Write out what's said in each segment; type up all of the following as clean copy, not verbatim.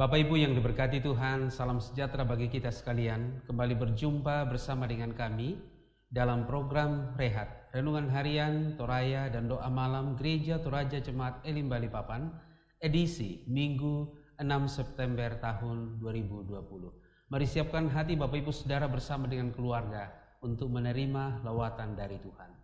Bapak Ibu yang diberkati Tuhan, salam sejahtera bagi kita sekalian. Kembali berjumpa bersama dengan kami dalam program Rehat, Renungan Harian, Toraya, dan Doa Malam Gereja Toraja Jemaat Elim Balikpapan, edisi Minggu 6 September tahun 2020. Mari siapkan hati Bapak Ibu Saudara bersama dengan keluarga untuk menerima lawatan dari Tuhan.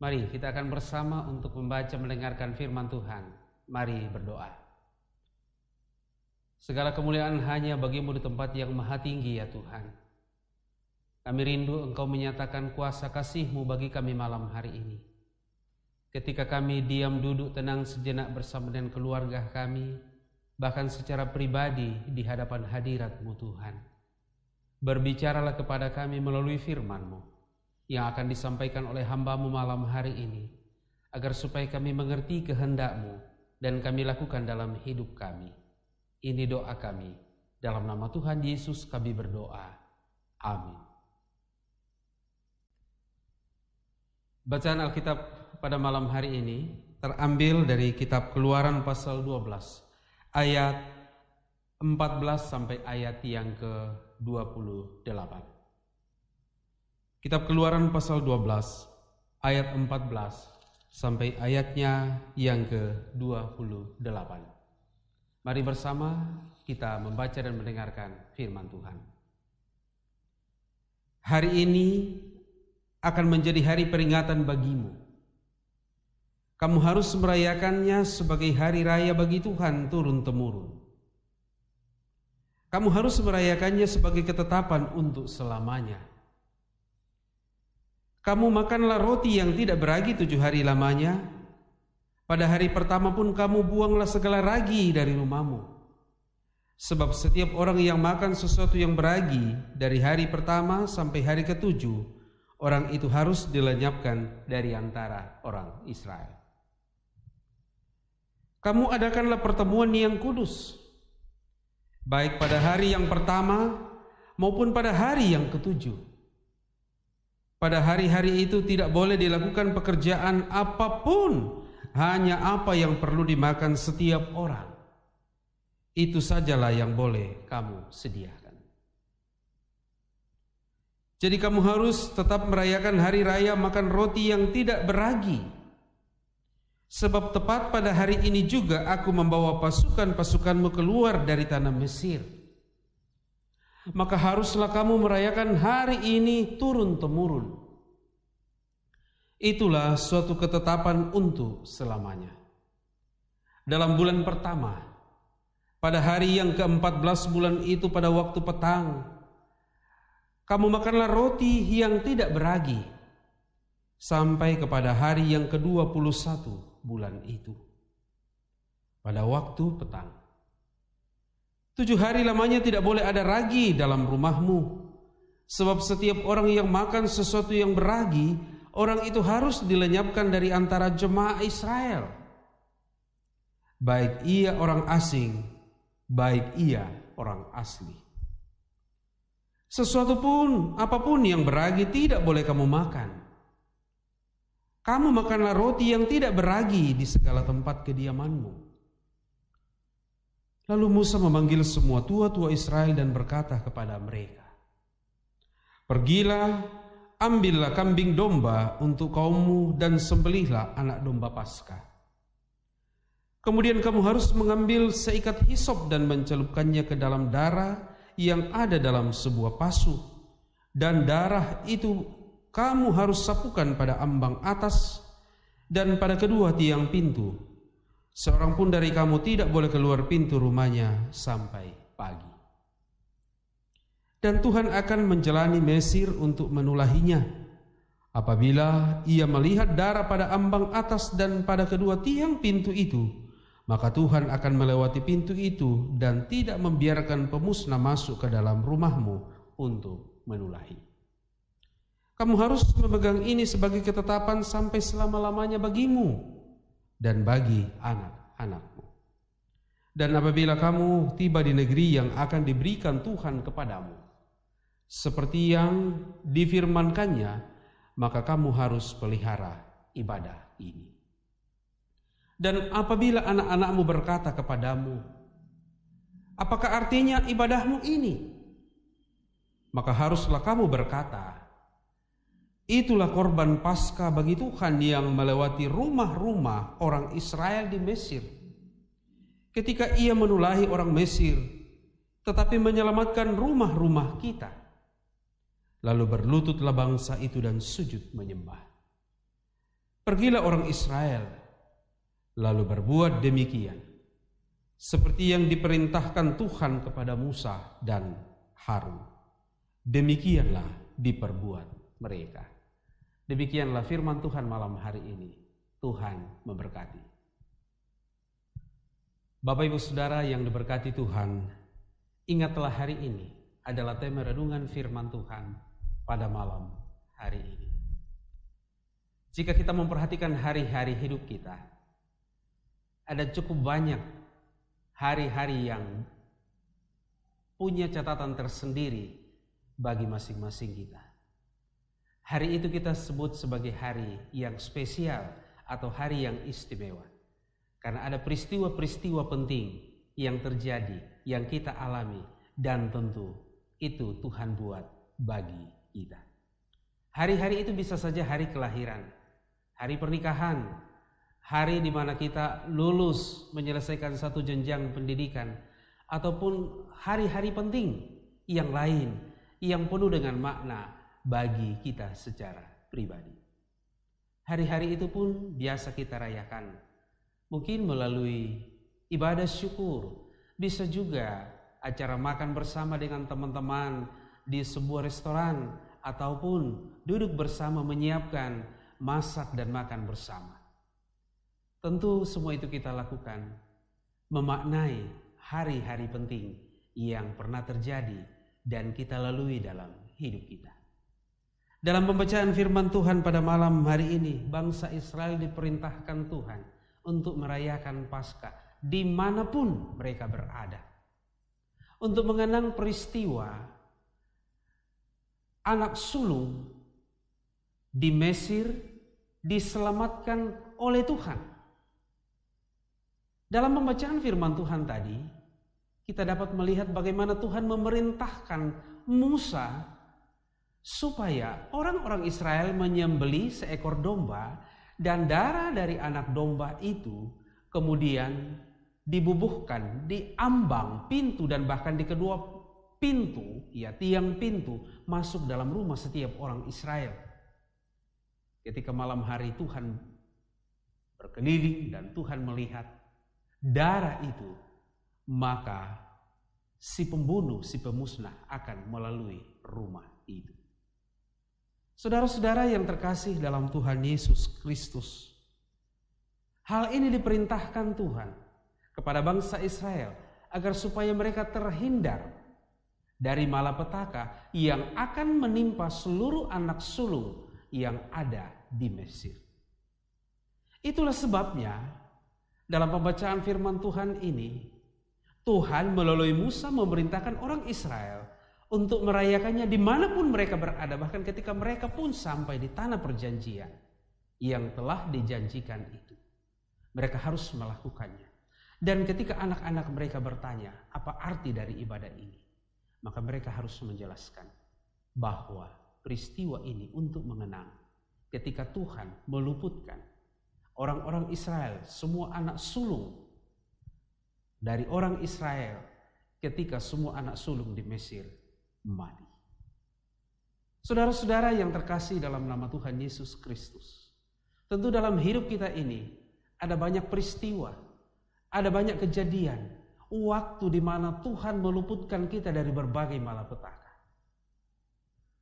Mari kita akan bersama untuk membaca mendengarkan firman Tuhan. Mari berdoa. Segala kemuliaan hanya bagimu di tempat yang maha tinggi ya Tuhan. Kami rindu Engkau menyatakan kuasa kasih-Mu bagi kami malam hari ini. Ketika kami diam duduk tenang sejenak bersama dengan keluarga kami, bahkan secara pribadi di hadapan hadirat-Mu Tuhan. Berbicaralah kepada kami melalui firman-Mu yang akan disampaikan oleh hamba-Mu malam hari ini, agar supaya kami mengerti kehendak-Mu dan kami lakukan dalam hidup kami. Ini doa kami, dalam nama Tuhan Yesus kami berdoa. Amin. Bacaan Alkitab pada malam hari ini terambil dari kitab Keluaran pasal 12, ayat 14 sampai ayat yang ke-28. Kitab Keluaran pasal 12 ayat 14 sampai ayatnya yang ke-28. Mari bersama kita membaca dan mendengarkan firman Tuhan. Hari ini akan menjadi hari peringatan bagimu. Kamu harus merayakannya sebagai hari raya bagi Tuhan turun-temurun. Kamu harus merayakannya sebagai ketetapan untuk selamanya. Kamu makanlah roti yang tidak beragi 7 hari lamanya. Pada hari pertama pun kamu buanglah segala ragi dari rumahmu. Sebab setiap orang yang makan sesuatu yang beragi dari hari pertama sampai hari ke-7, orang itu harus dilenyapkan dari antara orang Israel. Kamu adakanlah pertemuan yang kudus, baik pada hari yang pertama maupun pada hari yang ke-7. Pada hari-hari itu tidak boleh dilakukan pekerjaan apapun, hanya apa yang perlu dimakan setiap orang. Itu sajalah yang boleh kamu sediakan. Jadi kamu harus tetap merayakan hari raya makan roti yang tidak beragi. Sebab tepat pada hari ini juga aku membawa pasukan-pasukanmu keluar dari tanah Mesir. Maka haruslah kamu merayakan hari ini turun-temurun. Itulah suatu ketetapan untuk selamanya. Dalam bulan pertama, pada hari yang ke-14 bulan itu pada waktu petang, kamu makanlah roti yang tidak beragi sampai kepada hari yang ke-21 bulan itu pada waktu petang. 7 hari lamanya tidak boleh ada ragi dalam rumahmu, sebab setiap orang yang makan sesuatu yang beragi, orang itu harus dilenyapkan dari antara jemaah Israel, baik ia orang asing, baik ia orang asli. Sesuatu pun, apapun yang beragi tidak boleh kamu makan. Kamu makanlah roti yang tidak beragi di segala tempat kediamanmu. Lalu Musa memanggil semua tua-tua Israel dan berkata kepada mereka, pergilah, ambillah kambing domba untuk kaummu dan sembelihlah anak domba Paskah. Kemudian kamu harus mengambil seikat hisop dan mencelupkannya ke dalam darah yang ada dalam sebuah pasu, dan darah itu kamu harus sapukan pada ambang atas dan pada kedua tiang pintu. Seorang pun dari kamu tidak boleh keluar pintu rumahnya sampai pagi. Dan Tuhan akan menjalani Mesir untuk menulahinya. Apabila ia melihat darah pada ambang atas dan pada kedua tiang pintu itu, maka Tuhan akan melewati pintu itu dan tidak membiarkan pemusnah masuk ke dalam rumahmu untuk menulahi. Kamu harus memegang ini sebagai ketetapan sampai selama-lamanya bagimu dan bagi anak-anakmu. Dan apabila kamu tiba di negeri yang akan diberikan Tuhan kepadamu, seperti yang difirmankannya, maka kamu harus pelihara ibadah ini. Dan apabila anak-anakmu berkata kepadamu, apakah artinya ibadahmu ini? Maka haruslah kamu berkata, itulah korban Paskah bagi Tuhan yang melewati rumah-rumah orang Israel di Mesir, ketika ia menulahi orang Mesir, tetapi menyelamatkan rumah-rumah kita. Lalu berlututlah bangsa itu dan sujud menyembah. Pergilah orang Israel, lalu berbuat demikian, seperti yang diperintahkan Tuhan kepada Musa dan Harun. Demikianlah diperbuat mereka. Demikianlah firman Tuhan malam hari ini. Tuhan memberkati. Bapak Ibu Saudara yang diberkati Tuhan, ingatlah hari ini adalah tema renungan firman Tuhan pada malam hari ini. Jika kita memperhatikan hari-hari hidup kita, ada cukup banyak hari-hari yang punya catatan tersendiri bagi masing-masing kita. Hari itu kita sebut sebagai hari yang spesial atau hari yang istimewa. Karena ada peristiwa-peristiwa penting yang terjadi, yang kita alami, dan tentu itu Tuhan buat bagi kita. Hari-hari itu bisa saja hari kelahiran, hari pernikahan, hari di mana kita lulus menyelesaikan satu jenjang pendidikan, ataupun hari-hari penting yang lain yang penuh dengan makna bagi kita secara pribadi. Hari-hari itu pun biasa kita rayakan, mungkin melalui ibadah syukur, bisa juga acara makan bersama dengan teman-teman di sebuah restoran, ataupun duduk bersama menyiapkan masak dan makan bersama. Tentu semua itu kita lakukan memaknai hari-hari penting yang pernah terjadi dan kita lalui dalam hidup kita. Dalam pembacaan firman Tuhan pada malam hari ini, bangsa Israel diperintahkan Tuhan untuk merayakan Paskah dimanapun mereka berada, untuk mengenang peristiwa anak sulung di Mesir diselamatkan oleh Tuhan. Dalam pembacaan firman Tuhan tadi, kita dapat melihat bagaimana Tuhan memerintahkan Musa supaya orang-orang Israel menyembelih seekor domba, dan darah dari anak domba itu kemudian dibubuhkan di ambang pintu dan bahkan di kedua pintu, tiang pintu masuk dalam rumah setiap orang Israel. Ketika malam hari Tuhan berkeliling dan Tuhan melihat darah itu, maka si pembunuh, si pemusnah akan melalui rumah itu. Saudara-saudara yang terkasih dalam Tuhan Yesus Kristus, hal ini diperintahkan Tuhan kepada bangsa Israel agar supaya mereka terhindar dari malapetaka yang akan menimpa seluruh anak sulung yang ada di Mesir. Itulah sebabnya dalam pembacaan firman Tuhan ini, Tuhan melalui Musa memerintahkan orang Israel untuk merayakannya dimanapun mereka berada, bahkan ketika mereka pun sampai di tanah perjanjian yang telah dijanjikan itu. Mereka harus melakukannya. Dan ketika anak-anak mereka bertanya, apa arti dari ibadah ini? Maka mereka harus menjelaskan bahwa peristiwa ini untuk mengenang ketika Tuhan meluputkan orang-orang Israel, semua anak sulung dari orang Israel, ketika semua anak sulung di Mesir mati. Saudara-saudara yang terkasih dalam nama Tuhan Yesus Kristus, tentu dalam hidup kita ini ada banyak peristiwa, ada banyak kejadian, waktu di mana Tuhan meluputkan kita dari berbagai malapetaka.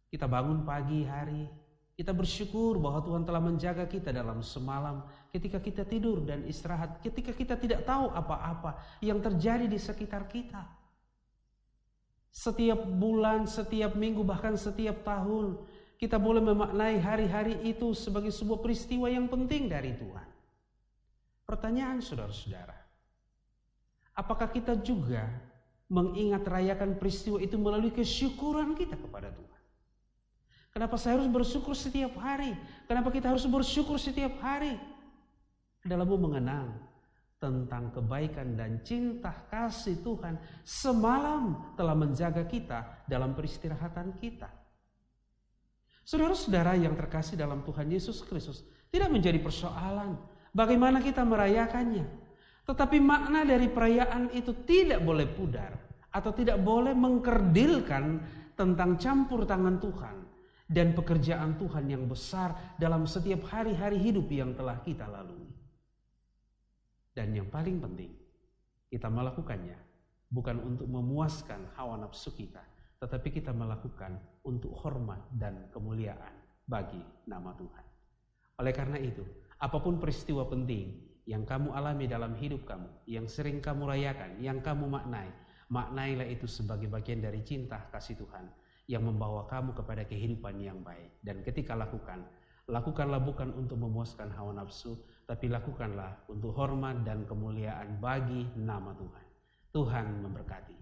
Kita bangun pagi hari, kita bersyukur bahwa Tuhan telah menjaga kita dalam semalam, ketika kita tidur dan istirahat, ketika kita tidak tahu apa-apa yang terjadi di sekitar kita. Setiap bulan, setiap minggu, bahkan setiap tahun, kita boleh memaknai hari-hari itu sebagai sebuah peristiwa yang penting dari Tuhan. Pertanyaan saudara-saudara, apakah kita juga mengingat rayakan peristiwa itu melalui kesyukuran kita kepada Tuhan? Kenapa saya harus bersyukur setiap hari? Kenapa kita harus bersyukur setiap hari? Dalam mengenang tentang kebaikan dan cinta kasih Tuhan semalam telah menjaga kita dalam peristirahatan kita. Saudara-saudara yang terkasih dalam Tuhan Yesus Kristus, tidak menjadi persoalan bagaimana kita merayakannya. Tetapi makna dari perayaan itu tidak boleh pudar atau tidak boleh mengkerdilkan tentang campur tangan Tuhan dan pekerjaan Tuhan yang besar dalam setiap hari-hari hidup yang telah kita lalui. Dan yang paling penting, kita melakukannya bukan untuk memuaskan hawa nafsu kita, tetapi kita melakukan untuk hormat dan kemuliaan bagi nama Tuhan. Oleh karena itu, apapun peristiwa penting yang kamu alami dalam hidup kamu, yang sering kamu rayakan, yang kamu maknailah itu sebagai bagian dari cinta kasih Tuhan yang membawa kamu kepada kehidupan yang baik. Dan ketika lakukanlah bukan untuk memuaskan hawa nafsu, tapi lakukanlah untuk hormat dan kemuliaan bagi nama Tuhan. Tuhan memberkati.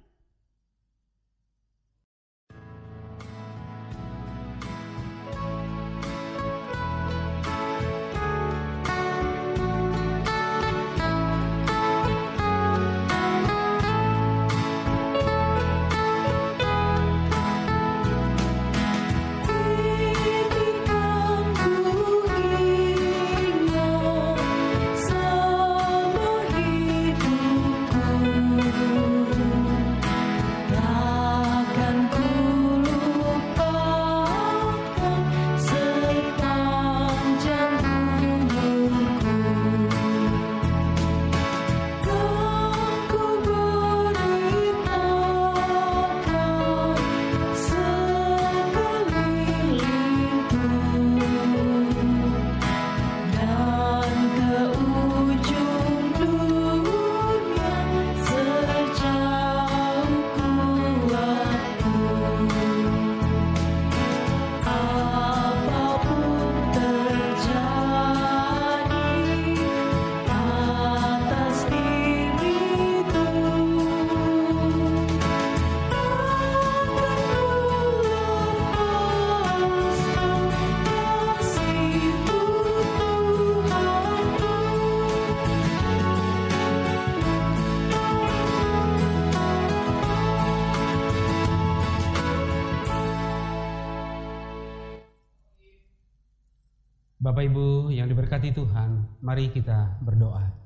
Bapak Ibu yang diberkati Tuhan, mari kita berdoa.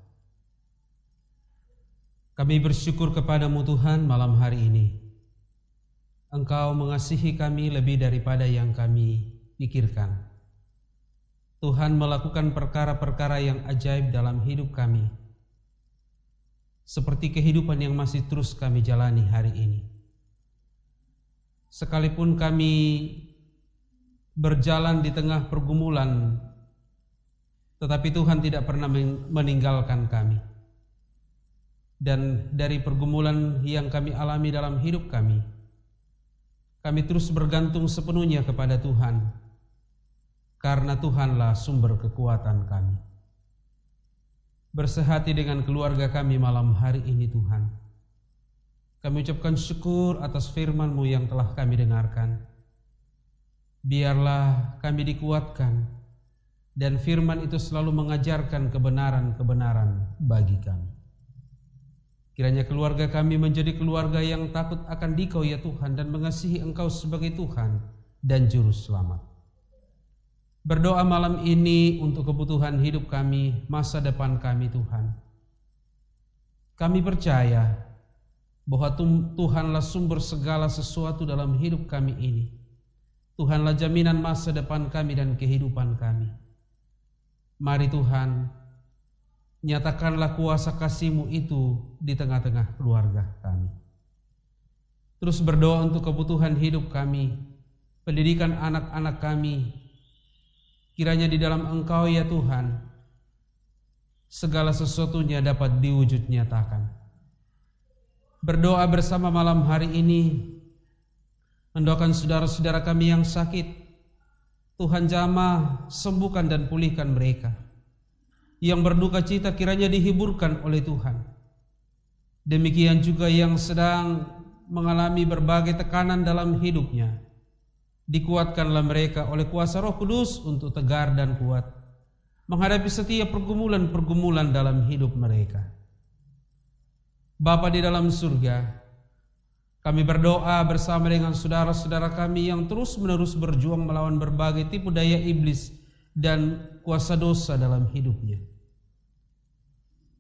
Kami bersyukur kepadamu Tuhan malam hari ini. Engkau mengasihi kami lebih daripada yang kami pikirkan. Tuhan melakukan perkara-perkara yang ajaib dalam hidup kami, seperti kehidupan yang masih terus kami jalani hari ini. Sekalipun kami berjalan di tengah pergumulan, tetapi Tuhan tidak pernah meninggalkan kami. Dan dari pergumulan yang kami alami dalam hidup kami terus bergantung sepenuhnya kepada Tuhan, karena Tuhanlah sumber kekuatan kami. Bersehati dengan keluarga kami malam hari ini Tuhan. Kami ucapkan syukur atas firman-Mu yang telah kami dengarkan. Biarlah kami dikuatkan, dan firman itu selalu mengajarkan kebenaran-kebenaran bagi kami. Kiranya keluarga kami menjadi keluarga yang takut akan Dikau ya Tuhan, dan mengasihi Engkau sebagai Tuhan dan Juru Selamat. Berdoa malam ini untuk kebutuhan hidup kami, masa depan kami Tuhan. Kami percaya bahwa Tuhanlah sumber segala sesuatu dalam hidup kami ini. Tuhanlah jaminan masa depan kami dan kehidupan kami. Mari Tuhan, nyatakanlah kuasa kasih-Mu itu di tengah-tengah keluarga kami. Terus berdoa untuk kebutuhan hidup kami, pendidikan anak-anak kami. Kiranya di dalam Engkau ya Tuhan, segala sesuatunya dapat diwujud nyatakan. Berdoa bersama malam hari ini, mendoakan saudara-saudara kami yang sakit. Tuhan jamah, sembuhkan dan pulihkan mereka. Yang berduka cita kiranya dihiburkan oleh Tuhan. Demikian juga yang sedang mengalami berbagai tekanan dalam hidupnya. Dikuatkanlah mereka oleh kuasa Roh Kudus untuk tegar dan kuat menghadapi setiap pergumulan-pergumulan dalam hidup mereka. Bapa di dalam surga, kami berdoa bersama dengan saudara-saudara kami yang terus-menerus berjuang melawan berbagai tipu daya iblis dan kuasa dosa dalam hidupnya.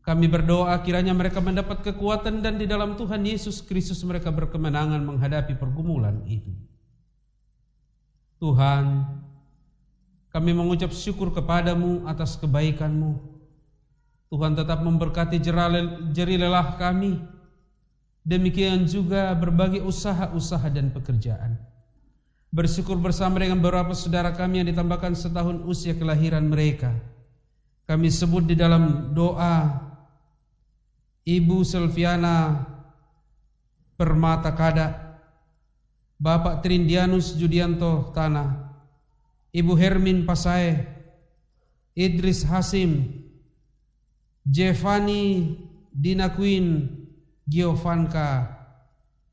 Kami berdoa kiranya mereka mendapat kekuatan dan di dalam Tuhan Yesus Kristus mereka berkemenangan menghadapi pergumulan itu. Tuhan, kami mengucap syukur kepadamu atas kebaikan-Mu. Tuhan tetap memberkati jeri lelah kami. Demikian juga berbagai usaha-usaha dan pekerjaan. Bersyukur bersama dengan beberapa saudara kami yang ditambahkan setahun usia kelahiran mereka. Kami sebut di dalam doa Ibu Selviana Permata Kada, Bapak Trindianus Judianto Tanah, Ibu Hermin Pasae, Idris Hasim, Jevani Dina Queen, Giovanka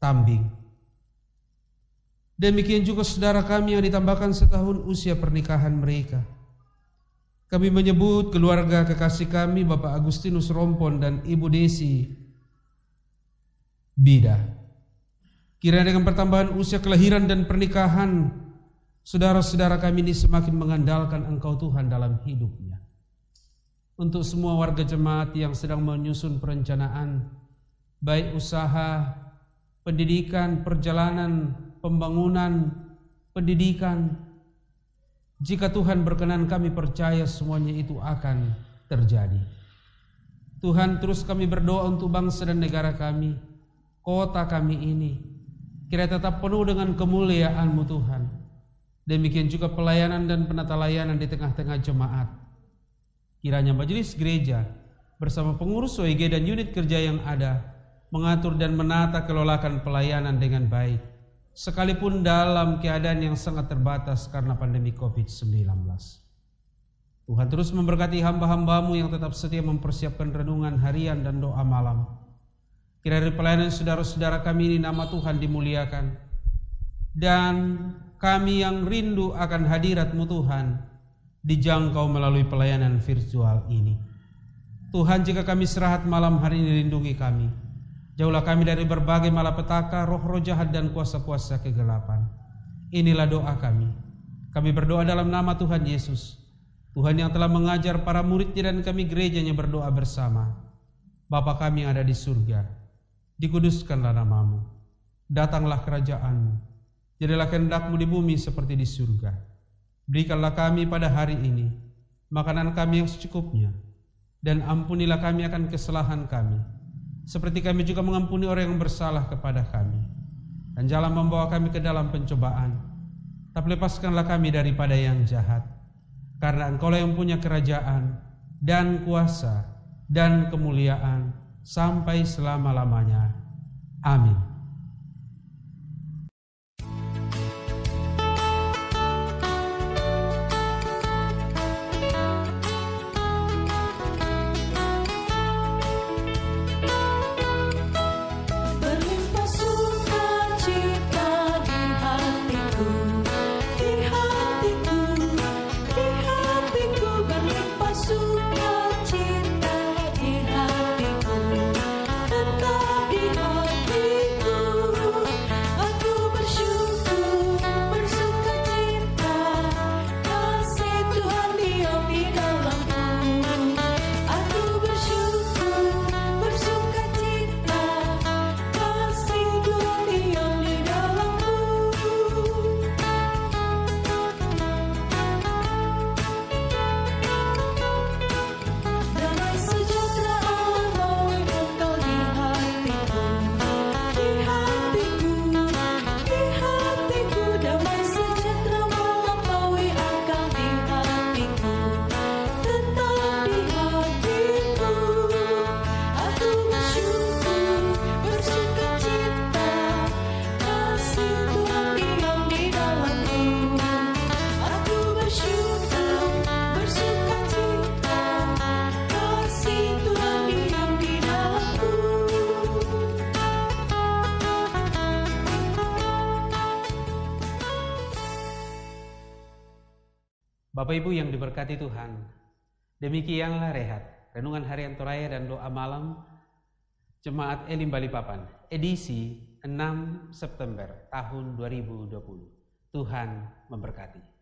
Tambing. Demikian juga saudara kami yang ditambahkan setahun usia pernikahan mereka. Kami menyebut keluarga kekasih kami Bapak Agustinus Rompon dan Ibu Desi Bida. Kiranya dengan pertambahan usia kelahiran dan pernikahan, saudara-saudara kami ini semakin mengandalkan Engkau Tuhan dalam hidupnya. Untuk semua warga jemaat yang sedang menyusun perencanaan, baik usaha, pendidikan, perjalanan, pembangunan, pendidikan, jika Tuhan berkenan kami percaya semuanya itu akan terjadi. Tuhan, terus kami berdoa untuk bangsa dan negara kami, kota kami ini, kiranya tetap penuh dengan kemuliaan-Mu Tuhan. Demikian juga pelayanan dan penata layanan di tengah-tengah jemaat. Kiranya majelis gereja bersama pengurus OIG dan unit kerja yang ada mengatur dan menata kelolakan pelayanan dengan baik, sekalipun dalam keadaan yang sangat terbatas karena pandemi COVID-19. Tuhan terus memberkati hamba-hamba-Mu yang tetap setia mempersiapkan renungan harian dan doa malam. Kiranya pelayanan saudara-saudara kami ini nama Tuhan dimuliakan, dan kami yang rindu akan hadirat-Mu Tuhan dijangkau melalui pelayanan virtual ini. Tuhan, jika kami istirahat malam hari ini, lindungi kami. Jauhlah kami dari berbagai malapetaka, roh-roh jahat dan kuasa-kuasa kegelapan. Inilah doa kami. Kami berdoa dalam nama Tuhan Yesus, Tuhan yang telah mengajar para muridnya dan kami gerejanya berdoa bersama. Bapa kami yang ada di surga, dikuduskanlah namamu. Datanglah kerajaan-Mu. Jadilah kehendak-Mu di bumi seperti di surga. Berikanlah kami pada hari ini makanan kami yang secukupnya, dan ampunilah kami akan kesalahan kami, seperti kami juga mengampuni orang yang bersalah kepada kami. Dan jangan membawa kami ke dalam pencobaan, tapi lepaskanlah kami daripada yang jahat. Karena Engkaulah yang punya kerajaan dan kuasa dan kemuliaan sampai selama-lamanya. Amin. Bapak Ibu yang diberkati Tuhan, demikianlah rehat, renungan harian Toraya dan doa malam Jemaat Elim Balikpapan, edisi 6 September tahun 2020. Tuhan memberkati.